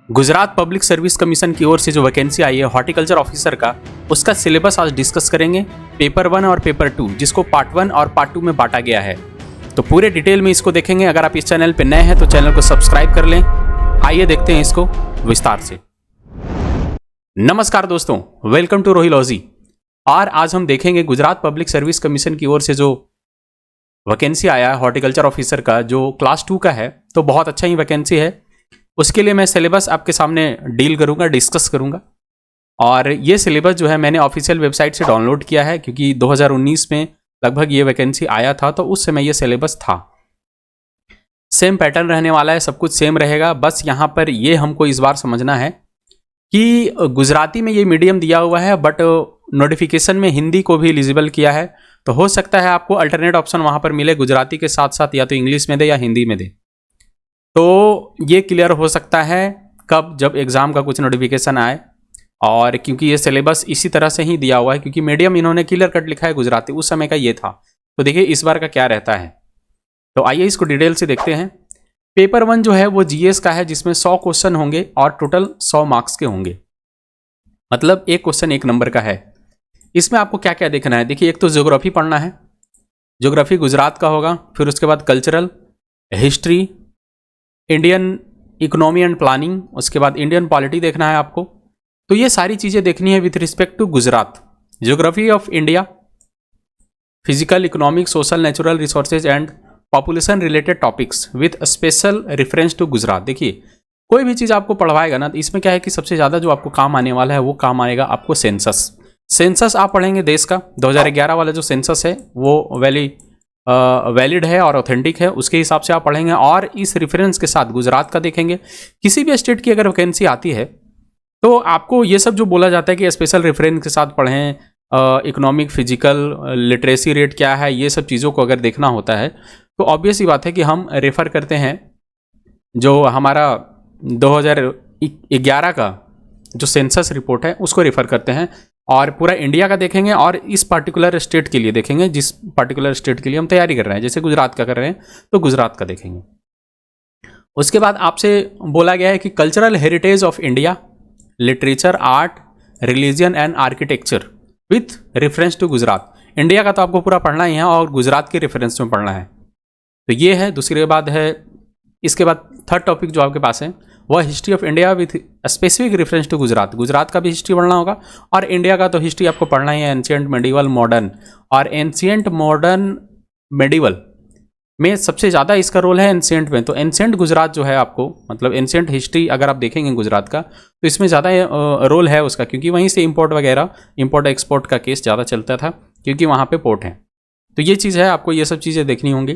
Gujarat public service commission की ओर से जो वैकेंसी आई है हॉर्टिकल्चर ऑफिसर का, उसका सिलेबस आज डिस्कस करेंगे। पेपर 1 और पेपर 2, जिसको पार्ट 1 और पार्ट 2 में बांटा गया है, तो पूरे डिटेल में इसको देखेंगे। अगर आप इस चैनल पर नए हैं तो चैनल को सब्सक्राइब कर लें। आइए देखते हैं इसको विस्तार से। नमस्कार दोस्तों, वेलकम टू रोहिलॉजी। और आज हम देखेंगे गुजरात पब्लिक सर्विस कमीशन की ओर से जो वैकेंसी आया है हॉर्टिकल्चर ऑफिसर का, जो क्लास 2 का है, तो बहुत अच्छा ही वैकेंसी है। उसके लिए मैं सिलेबस आपके सामने डील करूंगा, डिस्कस करूंगा। और ये सिलेबस जो है मैंने ऑफिशियल वेबसाइट से डाउनलोड किया है, क्योंकि 2019 में लगभग ये वैकेंसी आया था, तो उस समय ये सिलेबस था। सेम पैटर्न रहने वाला है, सब कुछ सेम रहेगा। बस यहाँ पर ये हमको इस बार समझना है कि गुजराती में ये मीडियम दिया हुआ है, बट नोटिफिकेशन में हिंदी को भी एलिजिबल किया है। तो हो सकता है आपको अल्टरनेट ऑप्शन वहाँ पर मिले, गुजराती के साथ साथ या तो इंग्लिश में दे या हिंदी में दे। तो ये क्लियर हो सकता है कब, जब एग्ज़ाम का कुछ नोटिफिकेशन आए। और क्योंकि ये सिलेबस इसी तरह से ही दिया हुआ है, क्योंकि मीडियम इन्होंने क्लियर कट लिखा है गुजराती, उस समय का ये था। तो देखिए इस बार का क्या रहता है। तो आइए इसको डिटेल से देखते हैं। पेपर 1 जो है वो जीएस का है, जिसमें 100 क्वेश्चन होंगे और टोटल 100 मार्क्स के होंगे। मतलब एक क्वेश्चन 1 नंबर का है। इसमें आपको क्या क्या देखना है, देखिए एक तो ज्योग्राफी पढ़ना है, ज्योग्राफी गुजरात का होगा। फिर उसके बाद cultural, history, Indian economy and planning, उसके बाद इंडियन पॉलिटी देखना है आपको। तो ये सारी चीज़ें देखनी है with respect to Gujarat. Geography of India, physical, economic, social, natural resources and population related topics with special reference to Gujarat. देखिए कोई भी चीज़ आपको पढ़वाएगा ना, तो इसमें क्या है कि सबसे ज़्यादा जो आपको काम आने वाला है वो काम आएगा आपको सेंसस। सेंसस आप पढ़ेंगे देश का। 2011 वाला जो सेंसस है वो वैलिड है और ऑथेंटिक है, उसके हिसाब से आप पढ़ेंगे। और इस रेफरेंस के साथ गुजरात का देखेंगे। किसी भी स्टेट की अगर वैकेंसी आती है तो आपको ये सब जो बोला जाता है कि स्पेशल रेफरेंस के साथ पढ़ें, इकोनॉमिक, फिजिकल, लिटरेसी रेट क्या है, ये सब चीज़ों को अगर देखना होता है तो ऑब्वियस ही बात है कि हम रेफ़र करते हैं जो हमारा 2011 का जो सेंसस रिपोर्ट है उसको रेफ़र करते हैं। और पूरा इंडिया का देखेंगे और इस पर्टिकुलर स्टेट के लिए देखेंगे, जिस पर्टिकुलर स्टेट के लिए हम तैयारी कर रहे हैं। जैसे गुजरात का कर रहे हैं तो गुजरात का देखेंगे। उसके बाद आपसे बोला गया है कि cultural heritage of India, literature, art, religion and architecture with reference to Gujarat. India का तो आपको पूरा पढ़ना ही है और गुजरात के रेफरेंस में पढ़ना है। तो ये है। दूसरी बात है, इसके बाद थर्ड टॉपिक जो आपके पास है वह history of India with specific reference to Gujarat. Gujarat का भी हिस्ट्री पढ़ना होगा और इंडिया का तो हिस्ट्री आपको पढ़ना ही है, एंशिएंट, मेडिवल, मॉडर्न। और एंशिएंट, मॉडर्न, मेडिवल में सबसे ज़्यादा इसका रोल है एंशिएंट में। तो एंशिएंट गुजरात जो है आपको, मतलब एंशिएंट हिस्ट्री अगर आप देखेंगे गुजरात का, तो इसमें ज़्यादा रोल है उसका, क्योंकि वहीं से इम्पोर्ट वगैरह, इम्पोर्ट एक्सपोर्ट का केस ज़्यादा चलता था, क्योंकि वहाँ पे पोर्ट है। तो ये चीज़ है, आपको ये सब चीज़ें देखनी होंगी।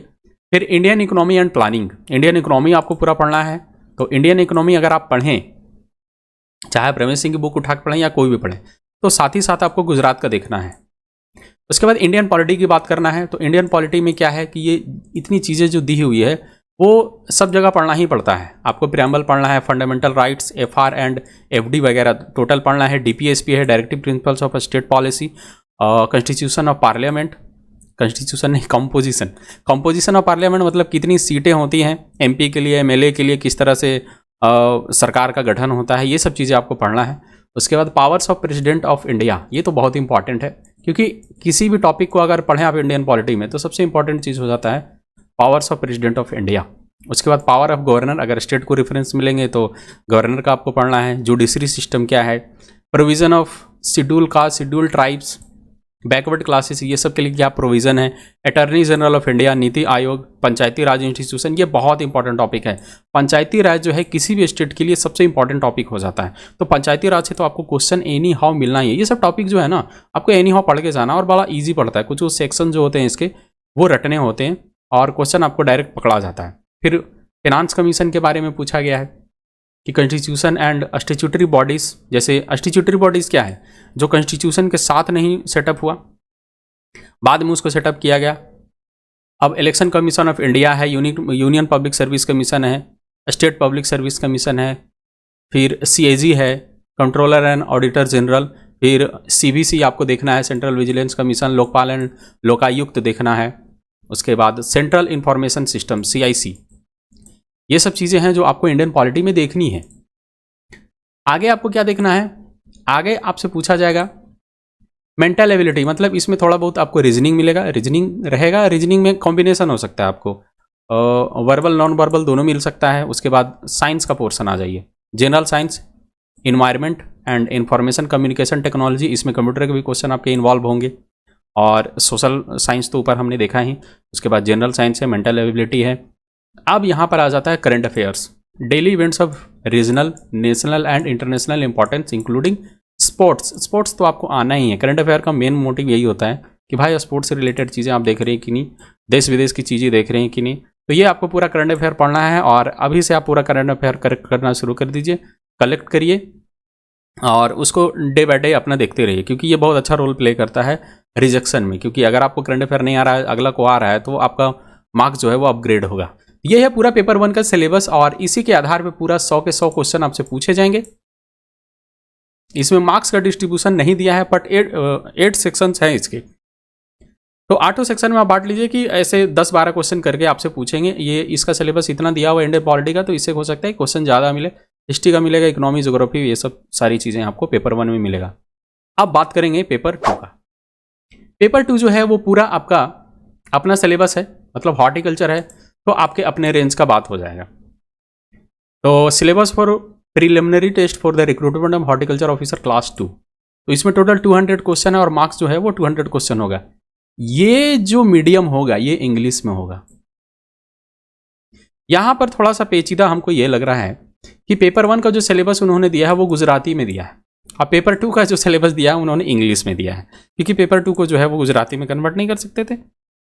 फिर Indian economy and planning, Indian economy आपको पूरा पढ़ना है। तो इंडियन इकोनॉमी अगर आप पढ़ें, चाहे प्रवीण सिंह की बुक उठा के पढ़ें या कोई भी पढ़ें, तो साथ ही साथ आपको गुजरात का देखना है। उसके बाद इंडियन पॉलिटी की बात करना है। तो इंडियन पॉलिटी में क्या है कि ये इतनी चीज़ें जो दी हुई है वो सब जगह पढ़ना ही पड़ता है। आपको प्रियम्बल पढ़ना है, fundamental rights, FR and FD वगैरह टोटल पढ़ना है। डीपीएसपी है, directive principles of state policy, constitution of parliament, constitution नहीं, कंपोजिशन ऑफ पार्लियामेंट, मतलब कितनी सीटें होती हैं एमपी के लिए, एमएलए के लिए, किस तरह से सरकार का गठन होता है, ये सब चीज़ें आपको पढ़ना है। उसके बाद powers of president of India, ये तो बहुत इंपॉर्टेंट है, क्योंकि किसी भी टॉपिक को अगर पढ़ें आप इंडियन पॉलिटी में तो सबसे इंपॉर्टेंट चीज़ हो जाता है powers of president of India. उसके बाद पावर ऑफ गवर्नर, अगर स्टेट को रेफरेंस मिलेंगे तो गवर्नर का आपको पढ़ना है। जुडिशरी सिस्टम क्या है, provision of schedule caste, schedule tribes, backward classes, ये सब के लिए क्या प्रोविज़न है। Attorney general of India, NITI Aayog, Panchayati Raj institution, ये बहुत इंपॉर्टेंट टॉपिक है। पंचायती राज जो है किसी भी स्टेट के लिए सबसे इंपॉर्टेंट टॉपिक हो जाता है। तो पंचायती राज से तो आपको क्वेश्चन एनी हाउ मिलना ही है। ये सब टॉपिक जो है ना, आपको एनी हाउ पढ़ के जाना, और बड़ा ईजी पड़ता है। कुछ सेक्शन जो होते हैं इसके वो रटने होते हैं और क्वेश्चन आपको डायरेक्ट पकड़ा जाता है। फिर फिनांस कमीशन के बारे में पूछा गया है कि कॉन्स्टिट्यूशन एंड स्टैट्यूटरी बॉडीज़, जैसे स्टैट्यूटरी बॉडीज़ क्या है, जो कॉन्स्टिट्यूशन के साथ नहीं सेटअप हुआ, बाद में उसको सेटअप किया गया। अब इलेक्शन कमीशन ऑफ इंडिया है, यूनियन पब्लिक सर्विस कमीशन है, स्टेट पब्लिक सर्विस कमीशन है, फिर सीएजी है, कंट्रोलर एंड ऑडिटर जनरल, फिर सीबीसी आपको देखना है, central vigilance commission, Lokpal and Lokayukta देखना है। उसके बाद सेंट्रल इंफॉर्मेशन सिस्टम, CIC, ये सब चीज़ें हैं जो आपको इंडियन पॉलिटी में देखनी है। आगे आपको क्या देखना है, आगे आपसे पूछा जाएगा मेंटल एबिलिटी, मतलब इसमें थोड़ा बहुत आपको रीजनिंग मिलेगा, रीजनिंग रहेगा, रीजनिंग में कॉम्बिनेशन हो सकता है आपको, वर्बल नॉन वर्बल दोनों मिल सकता है। उसके बाद साइंस का पोर्शन आ जाइए, general science, environment and information communication technology, इसमें कंप्यूटर के भी क्वेश्चन आपके इन्वॉल्व होंगे, और सोशल साइंस तो ऊपर हमने देखा ही। उसके बाद जनरल साइंस है, मेंटल एबिलिटी है। अब यहाँ पर आ जाता है current affairs, daily events of regional, national and international importance including sports. Sports तो आपको आना ही है, करंट अफेयर का मेन मोटिव यही होता है कि भाई स्पोर्ट्स से रिलेटेड चीज़ें आप देख रहे हैं कि नहीं, देश विदेश की चीज़ें देख रहे हैं कि नहीं। तो ये आपको पूरा करंट अफेयर पढ़ना है, और अभी से आप पूरा करंट अफेयर करना शुरू कर दीजिए, कलेक्ट करिए और उसको डे बाय डे अपना देखते रहिए, क्योंकि ये बहुत अच्छा रोल प्ले करता है रिजेक्शन में। क्योंकि अगर आपको करंट अफेयर नहीं आ रहा है, अगला को आ रहा है, तो आपका मार्क्स जो है वो अपग्रेड होगा। ये है पूरा पेपर 1 का सिलेबस, और इसी के आधार पे पूरा 100 के 100 क्वेश्चन आपसे पूछे जाएंगे। इसमें मार्क्स का डिस्ट्रीब्यूशन नहीं दिया है, बट 8 सेक्शंस हैं इसके, तो 8 सेक्शन में आप बांट लीजिए कि ऐसे 10-12 क्वेश्चन करके आपसे पूछेंगे। ये इसका सिलेबस इतना दिया हुआ इंडियन पॉलिटी का, तो इससे हो सकता है क्वेश्चन ज़्यादा मिले, हिस्ट्री का मिलेगा, इकोनॉमी, ज्योग्राफी, ये सब सारी चीज़ें आपको पेपर 1 में मिलेगा। अब बात करेंगे पेपर 2 का। पेपर 2 जो है वो पूरा आपका अपना सिलेबस है, मतलब हॉर्टिकल्चर है, तो आपके अपने रेंज का बात हो जाएगा। तो syllabus for preliminary test for the recruitment of horticulture officer class 2, तो इसमें टोटल 200 क्वेश्चन है, और मार्क्स जो है वो 200 क्वेश्चन होगा। ये जो मीडियम होगा ये इंग्लिश में होगा। यहां पर थोड़ा सा पेचीदा हमको ये लग रहा है कि पेपर 1 का जो सिलेबस उन्होंने दिया है वो गुजराती में दिया है, और पेपर 2 का जो सिलेबस दिया है उन्होंने इंग्लिश में दिया है, क्योंकि पेपर 2 को जो है वो गुजराती में कन्वर्ट नहीं कर सकते थे।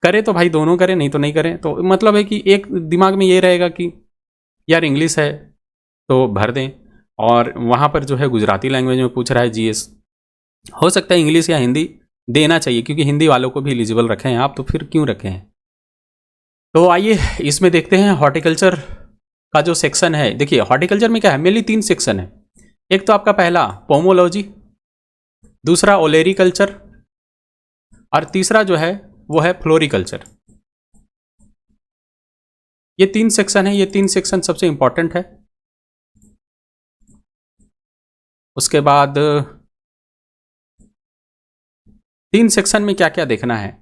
करे तो भाई दोनों करें, नहीं तो नहीं करें। तो मतलब है कि एक दिमाग में ये रहेगा कि यार इंग्लिश है तो भर दें, और वहाँ पर जो है गुजराती लैंग्वेज में पूछ रहा है जीएस, हो सकता है इंग्लिश या हिंदी देना चाहिए, क्योंकि हिंदी वालों को भी एलिजिबल रखे हैं आप, तो फिर क्यों रखे हैं। तो आइए इसमें देखते हैं हॉर्टिकल्चर का जो सेक्शन है। देखिए हॉर्टिकल्चर में क्या है, मेनली 3 सेक्शन है। एक तो आपका पहला पोमोलॉजी, दूसरा ओलेरिकल्चर, और तीसरा जो है वो है फ्लोरिकल्चर। ये 3 सेक्शन है, ये 3 सेक्शन सबसे इंपॉर्टेंट है। उसके बाद 3 सेक्शन में क्या क्या देखना है।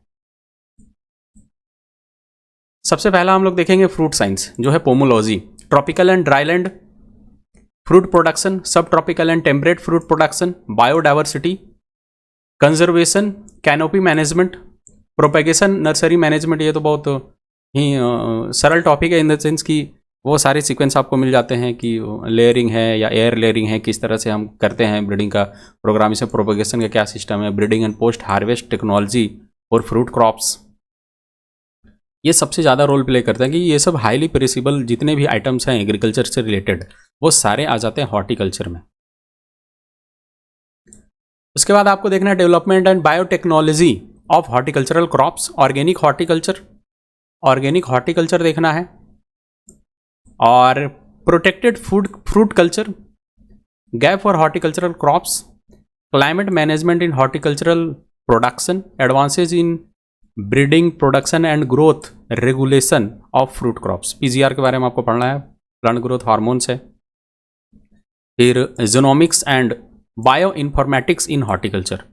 सबसे पहला हम लोग देखेंगे फ्रूट साइंस, जो है pomology, tropical and dryland fruit production, subtropical and temperate fruit production, biodiversity, conservation, canopy management, propagation, nursery management. ये तो बहुत ही सरल टॉपिक है, इन द सेंस कि वो सारे सीक्वेंस आपको मिल जाते हैं कि लेयरिंग है या एयर लेयरिंग है, किस तरह से हम करते हैं ब्रीडिंग का प्रोग्राम, इसमें प्रोपेगेशन का क्या सिस्टम है, breeding and post harvest technology और फ्रूट क्रॉप्स, ये सबसे ज़्यादा रोल प्ले करते हैं कि ये सब हाईली पेरिसेबल जितने भी आइटम्स हैं एग्रीकल्चर से रिलेटेड, वो सारे आ जाते हैं हॉर्टिकल्चर में। उसके बाद आपको देखना है development and biotechnology of horticultural crops, organic horticulture, organic horticulture देखना है, और protected food fruit culture, gap for horticultural crops, climate management in horticultural production, advances in breeding production and growth regulation of fruit crops, PGR के बारे में आपको पढ़ना है, plant growth hormones है। फिर genomics and bioinformatics in horticulture,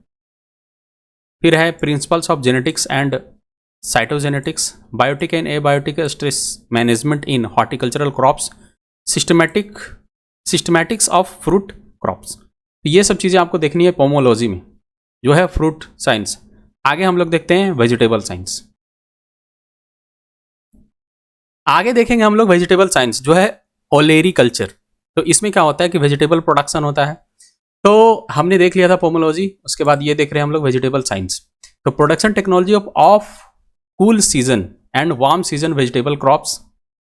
फिर है principles of genetics and cytogenetics, biotic and abiotic stress management in horticultural crops, systematics of fruit crops. ये सब चीज़ें आपको देखनी है पोमोलॉजी में, जो है फ्रूट साइंस। आगे हम लोग देखते हैं वेजिटेबल साइंस। आगे देखेंगे हम लोग वेजिटेबल साइंस, जो है ओलेरिकल्चर। तो इसमें क्या होता है कि वेजिटेबल प्रोडक्शन होता है। तो हमने देख लिया था पोमोलॉजी, उसके बाद ये देख रहे हैं हम लोग वेजिटेबल साइंस। तो production technology of cool season and warm season vegetable crops,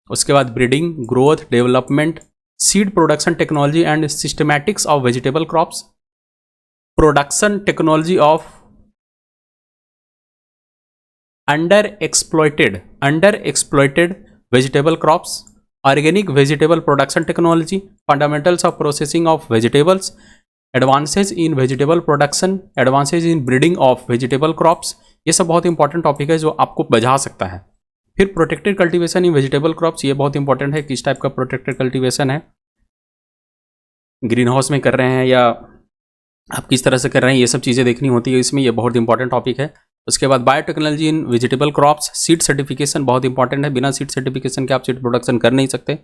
उसके बाद breeding, growth, development, seed production technology and systematics of vegetable crops, production technology of under exploited vegetable crops, organic vegetable production technology, fundamentals of processing of vegetables, advances in vegetable production, advances in breeding of vegetable crops. ये सब बहुत important topic है जो आपको बजा सकता है। फिर protected cultivation in vegetable crops, ये बहुत इंपॉर्टेंट है, किस टाइप का प्रोटेक्टेड कल्टीवेशन है। ग्रीन हाउस में कर रहे हैं या आप किस तरह से कर रहे हैं, ये सब चीज़ें देखनी होती है इसमें, ये बहुत इंपॉर्टेंट टॉपिक है। उसके बाद बायोटेक्नोलॉजी इन वेजिटेबल क्रॉप्स, सीड सर्टिफिकेशन बहुत इंपॉर्टेंट है, बिना सीड सर्टिफिकेशन के आप सीड प्रोडक्शन कर नहीं सकते।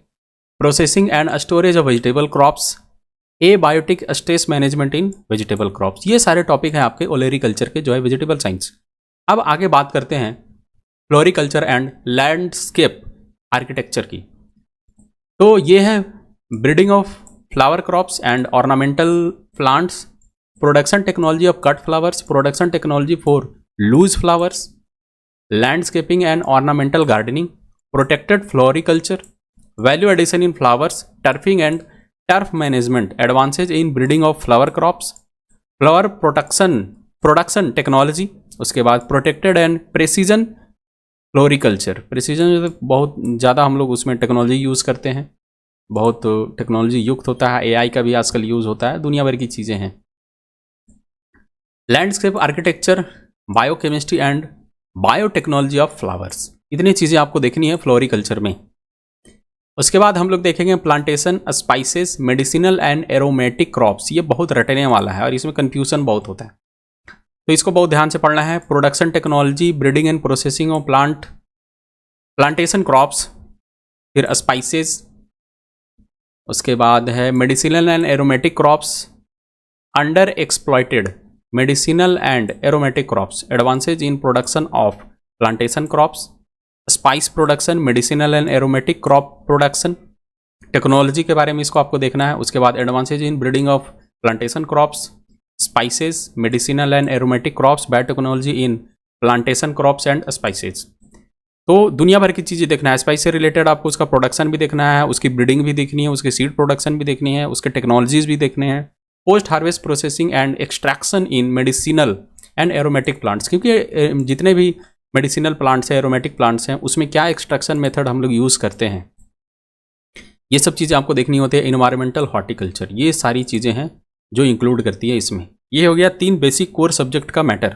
Processing and storage of vegetable crops, abiotic stress management in vegetable crops, ये सारे टॉपिक हैं आपके ओलेरिकल्चर के जो है वेजिटेबल साइंस। अब आगे बात करते हैं फ्लोरिकल्चर एंड लैंडस्केप आर्किटेक्चर की। तो ये है breeding of flower crops and ornamental plants, production technology of cut flowers, production technology for loose flowers, landscaping and ornamental gardening, protected floriculture, value addition in flowers, turfing and turf management, advances in breeding of flower crops, flower production technology, उसके बाद protected and precision floriculture. Precision बहुत ज़्यादा हम लोग उसमें technology use करते हैं, बहुत टेक्नोलॉजी युक्त होता है, एआई का भी आजकल यूज़ होता है, दुनिया भर की चीज़ें हैं। Landscape architecture, biochemistry and biotechnology of flowers, इतनी चीज़ें आपको देखनी है फ्लोरिकल्चर में। उसके बाद हम लोग देखेंगे plantation, spices, medicinal and aromatic crops, ये बहुत रटने वाला है और इसमें कन्फ्यूजन बहुत होता है, तो इसको बहुत ध्यान से पढ़ना है। Production technology, breeding and processing of plantation crops, फिर स्पाइसेस, उसके बाद है medicinal and aromatic crops, under exploited medicinal and aromatic crops, advances in production of plantation crops, spice production, medicinal and aromatic crop production technology के बारे में इसको आपको देखना है। उसके बाद advances in breeding of plantation crops, spices, medicinal and aromatic crops, biotechnology in plantation crops and spices. तो दुनिया भर की चीज़ें देखना है, स्पाइस से रिलेटेड आपको उसका प्रोडक्शन भी देखना है, उसकी ब्रीडिंग भी देखनी है, उसकी सीड प्रोडक्शन भी देखनी है, उसके टेक्नोलॉजीज भी देखने हैं, post harvest processing and extraction in medicinal and aromatic plants, क्योंकि जितने भी मेडिसिनल प्लांट्स हैं, एरोमेटिक प्लांट्स हैं, उसमें क्या एक्सट्रैक्शन मेथड हम लोग यूज़ करते हैं, ये सब चीज़ें आपको देखनी होती है। इन्वायरमेंटल हॉर्टिकल्चर, ये सारी चीज़ें हैं जो इंक्लूड करती है इसमें। ये हो गया 3 बेसिक कोर सब्जेक्ट का मैटर।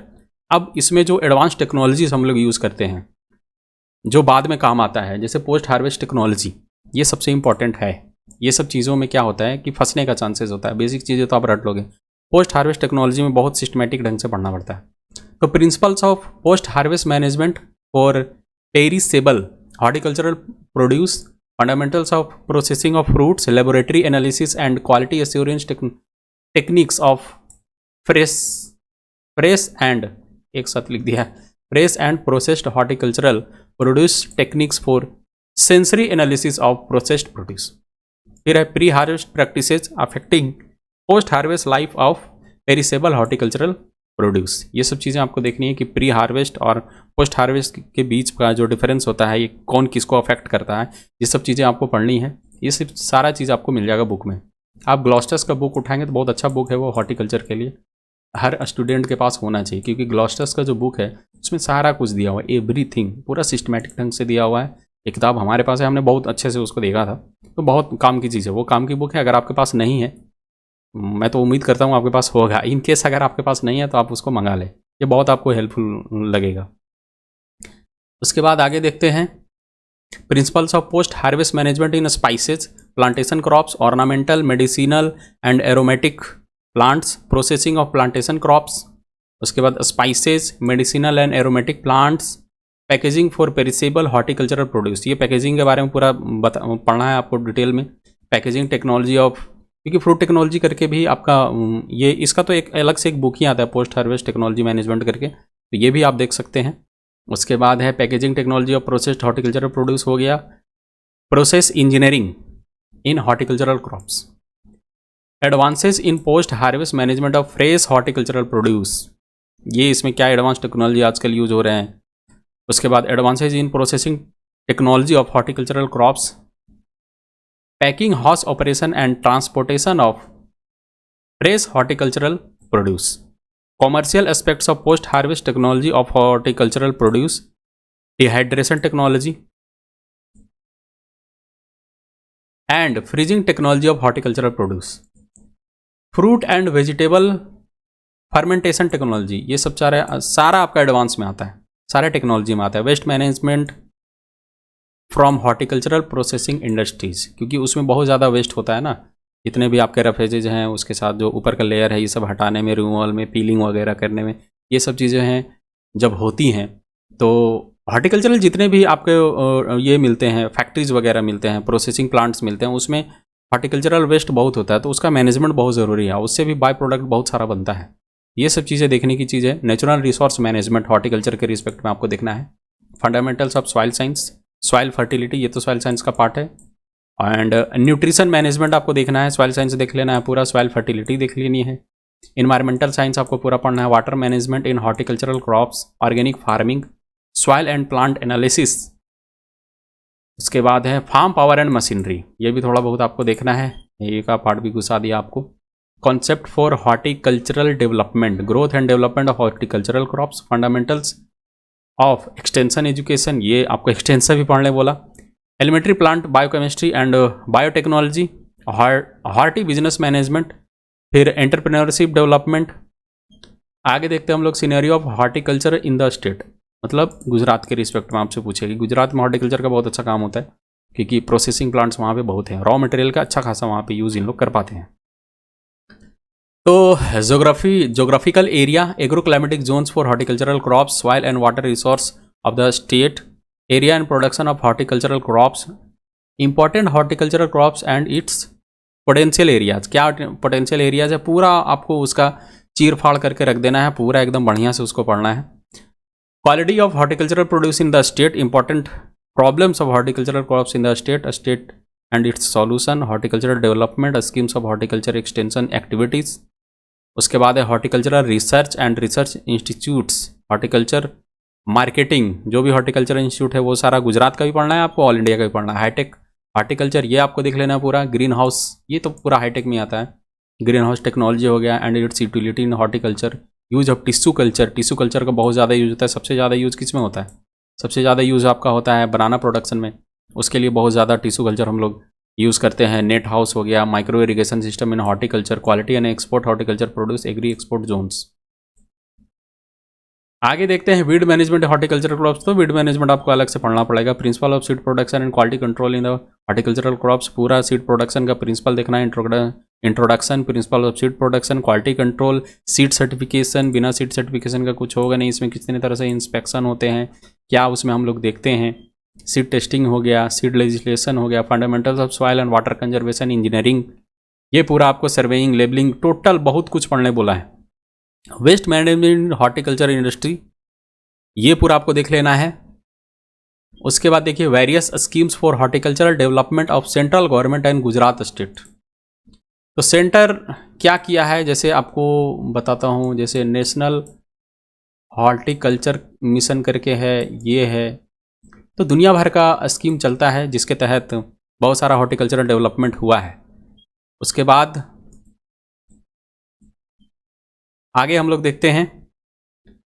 अब इसमें जो एडवांस टेक्नोलॉजीज हम लोग यूज़ करते हैं जो बाद में काम आता है, जैसे पोस्ट हार्वेस्ट टेक्नोलॉजी, ये सबसे इंपॉर्टेंट है। ये सब चीज़ों में क्या होता है कि फंसने का चांसेस होता है, बेसिक चीज़ें तो आप रट लोगे, पोस्ट हार्वेस्ट टेक्नोलॉजी में बहुत सिस्टमेटिक ढंग से पढ़ना पड़ता है। तो principles of post harvest management for perishable horticultural produce, fundamentals of processing of fruits, laboratory analysis and quality assurance techniques of fresh and, एक साथ लिख दिया, fresh and processed horticultural produce techniques for sensory analysis of processed produce. फिर है pre harvest practices affecting post harvest life of perishable horticultural produce. ये सब चीज़ें आपको देखनी है कि प्री हार्वेस्ट और पोस्ट हार्वेस्ट के बीच का जो डिफरेंस होता है, ये कौन किसको अफेक्ट करता है, ये सब चीज़ें आपको पढ़नी है। ये सब सारा चीज़ आपको मिल जाएगा बुक में। आप ग्लॉस्टर्स का बुक उठाएंगे तो बहुत अच्छा बुक है वो, हॉर्टिकल्चर के लिए हर स्टूडेंट के पास होना चाहिए, क्योंकि ग्लॉस्टर्स का जो बुक है उसमें सारा कुछ दिया हुआ है, एवरीथिंग पूरा सिस्टमेटिक ढंग से दिया हुआ है। एक किताब हमारे पास है, हमने बहुत अच्छे से उसको देखा था, तो बहुत काम की चीज़ है वो, काम की बुक है। अगर आपके पास नहीं है, मैं तो उम्मीद करता हूँ आपके पास होगा, इन केस अगर आपके पास नहीं है तो आप उसको मंगा लें, ये बहुत आपको हेल्पफुल लगेगा। उसके बाद आगे देखते हैं principles of post harvest management in spices, plantation crops, ornamental, medicinal and aromatic plants, processing of plantation crops, उसके बाद spices, medicinal and aromatic plants, packaging for perishable horticultural produce. ये पैकेजिंग के बारे में पूरा पढ़ना है आपको डिटेल में। पैकेजिंग टेक्नोलॉजी ऑफ, क्योंकि फ्रूट टेक्नोलॉजी करके भी आपका ये, इसका तो एक अलग से एक बुक ही आता है पोस्ट हार्वेस्ट टेक्नोलॉजी मैनेजमेंट करके, तो ये भी आप देख सकते हैं। उसके बाद है packaging technology of processed horticultural produce हो गया, process engineering in horticultural crops, advances in post harvest management of fresh horticultural produce, ये इसमें क्या एडवांस टेक्नोलॉजी आजकल यूज हो रहे हैं। उसके बाद advances in processing technology of horticultural crops, packing house operation and transportation of fresh horticultural produce, commercial aspects of post harvest technology of horticultural produce, dehydration technology and freezing technology of horticultural produce, fruit and vegetable fermentation technology, ये सब सारा आपका advance में आता है, सारे technology में आता है। Waste management from horticultural processing industries, क्योंकि उसमें बहुत ज़्यादा वेस्ट होता है ना, जितने भी आपके रफ एजेज हैं उसके साथ जो ऊपर का लेयर है ये सब हटाने में, रिमूवल में, पीलिंग वगैरह करने में, ये सब चीज़ें हैं जब होती हैं तो हॉर्टिकल्चरल जितने भी आपके ये मिलते हैं, फैक्ट्रीज वगैरह मिलते हैं, प्रोसेसिंग प्लांट्स मिलते हैं, उसमें हॉर्टिकल्चरल वेस्ट बहुत होता है, तो उसका मैनेजमेंट बहुत ज़रूरी है, उससे भी बाय प्रोडक्ट बहुत सारा बनता है। ये सब चीज़ें देखने की चीज़ है। नेचुरल रिसोर्स मैनेजमेंट हॉर्टिकल्चर के रिस्पेक्ट में आपको देखना है। Fundamentals of soil science, soil fertility, ये तो सॉइल साइंस का पार्ट है। एंड न्यूट्रिशन मैनेजमेंट आपको देखना है, सॉइल साइंस देख लेना है पूरा, सॉइल फर्टिलिटी देख लेनी है। इन्वायरमेंटल साइंस आपको पूरा पढ़ना है, water management in horticultural crops, organic farming, soil and plant analysis. उसके बाद है फार्म पावर एंड मशीनरी, ये भी थोड़ा बहुत आपको देखना है, ये का पार्ट भी घुसा दिया आपको। Concept for horticultural development, growth and development of horticultural crops, fundamentals of extension education, ये आपको एक्सटेंशन भी पढ़ने बोला। Elementary plant biochemistry and biotechnology, horti business management, फिर एंटरप्रेन्योरशिप डेवलपमेंट। आगे देखते हैं हम लोग scenario of horticulture in the state, मतलब गुजरात के रिस्पेक्ट में आपसे पूछे कि गुजरात में हॉर्टिकल्चर का बहुत अच्छा काम होता है क्योंकि प्रोसेसिंग प्लांट्स वहाँ पे बहुत हैं, रॉ मटेरियल का अच्छा खासा वहाँ पे यूज़ इन लोग कर पाते हैं। तो geographical area, agroclimatic Jones for horticultural crops, soil and water resource of the state, area and production of horticultural crops, important horticultural crops and it's potential areas, क्या पोटेंशियल एरियाज है पूरा आपको उसका चीर फाड़ करके रख देना है, पूरा एकदम बढ़िया से उसको पढ़ना है। Quality of horticultural produce in the state, important problems of horticultural crops in the state and it's solution, horticultural development, schemes of horticulture extension activities. उसके बाद है horticultural research and research institutes, horticulture marketing, जो भी horticulture institute है वो सारा गुजरात का भी पढ़ना है आपको, ऑल इंडिया का भी पढ़ना है। हाईटेक हॉर्टिकल्चर, ये आपको देख लेना है पूरा। ग्रीन हाउस, ये तो पूरा हाईटेक में आता है, ग्रीन हाउस टेक्नोलॉजी हो गया and it's utility in horticulture. Use of tissue culture, tissue culture का बहुत ज़्यादा यूज होता है, सबसे ज़्यादा यूज किस में होता है, सबसे ज़्यादा यूज आपका होता है बनाना प्रोडक्शन में, उसके लिए बहुत ज़्यादा टिश्यू कल्चर हम लोग यूज़ करते हैं। नेट हाउस हो गया, micro irrigation system in horticulture, quality and export horticulture produce, agri export zones. आगे देखते हैं वीड मैनेजमेंट हॉर्टिकल्चरल क्रॉप्स, तो वीड मैनेजमेंट आपको अलग से पढ़ना पड़ेगा। Principle of seed production and quality control in the horticultural crops, पूरा सीड प्रोडक्शन का प्रिंसिपल देखना है। Introduction, principle of seed production, quality control, seed certification, बिना सीड सर्टिफिकेशन का कुछ होगा नहीं, इसमें कितने तरह से इंस्पेक्शन होते हैं क्या उसमें हम लोग देखते हैं। सीड टेस्टिंग हो गया, सीड लेजिस्लेशन हो गया, fundamentals of soil and water conservation, engineering, ये पूरा आपको सर्वेइंग, लेबलिंग, टोटल बहुत कुछ पढ़ने बोला है। वेस्ट मैनेजमेंट हॉर्टिकल्चर इंडस्ट्री, ये पूरा आपको देख लेना है। उसके बाद देखिए various schemes for horticultural development of central government and Gujarat state. तो सेंटर क्या किया है, जैसे आपको बताता हूँ, जैसे नेशनल हॉर्टिकल्चर मिशन करके है, ये है, तो दुनिया भर का स्कीम चलता है जिसके तहत बहुत सारा हॉर्टिकल्चरल डेवलपमेंट हुआ है। उसके बाद आगे हम लोग देखते हैं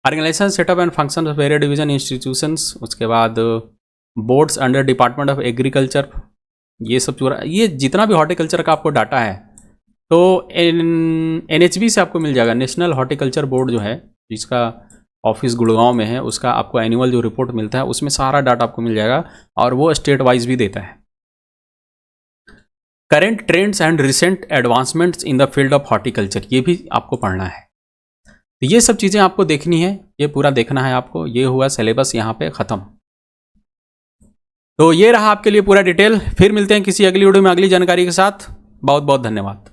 organisation setup and function of various division institutions. उसके बाद boards under department of agriculture, ये सब पूरा, ये जितना भी हॉर्टिकल्चर का आपको डाटा है तो NHB से आपको मिल जाएगा। नेशनल हॉर्टिकल्चर बोर्ड जो है, जिसका ऑफिस गुड़गांव में है, उसका आपको एनुअल जो रिपोर्ट मिलता है उसमें सारा डाटा आपको मिल जाएगा और वो स्टेट वाइज भी देता है। Current trends and recent advancements in the field of horticulture, ये भी आपको पढ़ना है। तो ये सब चीज़ें आपको देखनी है, ये पूरा देखना है आपको। ये हुआ सिलेबस यहाँ पे ख़त्म। तो ये रहा आपके लिए पूरा डिटेल। फिर मिलते हैं किसी अगली वीडियो में अगली जानकारी के साथ। बहुत बहुत धन्यवाद।